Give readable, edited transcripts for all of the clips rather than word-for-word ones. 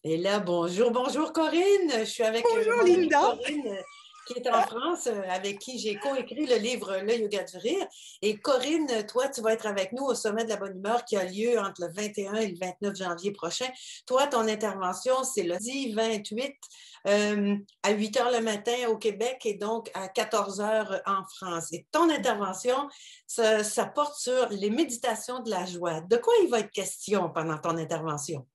Et là, bonjour, bonjour Corinne. Je suis avec Bonjour mon amie Linda. Corinne qui est en France, avec qui j'ai coécrit le livre Le Yoga du Rire. Et Corinne, toi, tu vas être avec nous au Sommet de la Bonne Humeur qui a lieu entre le 21 et le 29 janvier prochain. Toi, ton intervention, c'est le 10 28 à 8 heures le matin au Québec et donc à 14 heures en France. Et ton intervention, ça porte sur les méditations de la joie. De quoi il va être question pendant ton intervention?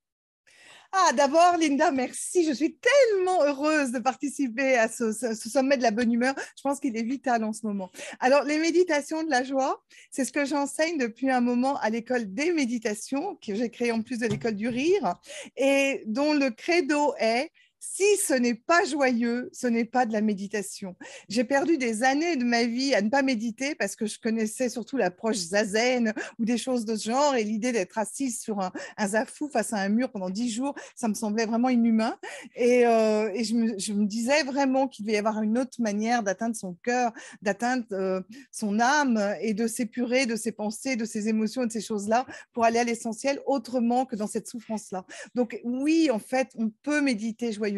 D'abord, Linda, merci. Je suis tellement heureuse de participer à ce sommet de la bonne humeur. Je pense qu'il est vital en ce moment. Alors, les méditations de la joie, c'est ce que j'enseigne depuis un moment à l'école des méditations, que j'ai créée en plus de l'école du rire, et dont le credo est si ce n'est pas joyeux, ce n'est pas de la méditation. J'ai perdu des années de ma vie à ne pas méditer parce que je connaissais surtout l'approche zazen ou des choses de ce genre et l'idée d'être assise sur un zafou face à un mur pendant 10 jours, ça me semblait vraiment inhumain. Et je me disais vraiment qu'il devait y avoir une autre manière d'atteindre son cœur, d'atteindre son âme et de s'épurer de ses pensées, de ses émotions et de ces choses-là pour aller à l'essentiel autrement que dans cette souffrance-là. Donc oui, en fait, on peut méditer joyeusement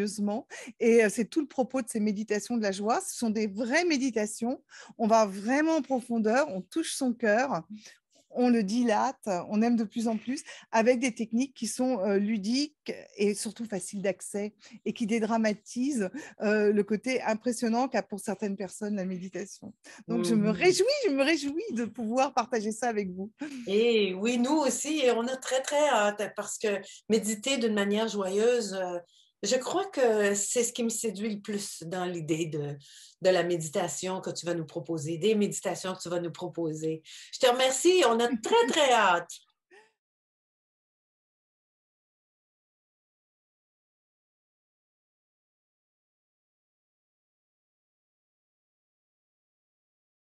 et c'est tout le propos de ces méditations de la joie. Ce sont des vraies méditations. On va vraiment en profondeur, on touche son cœur, on le dilate, on aime de plus en plus, avec des techniques qui sont ludiques et surtout faciles d'accès et qui dédramatisent le côté impressionnant qu'a pour certaines personnes la méditation. Donc Mhm. je me réjouis de pouvoir partager ça avec vous. Et oui, nous aussi, et on a très, très hâte parce que méditer d'une manière joyeuse, je crois que c'est ce qui me séduit le plus dans l'idée de la méditation que tu vas nous proposer, des méditations que tu vas nous proposer. Je te remercie, on a très, très hâte.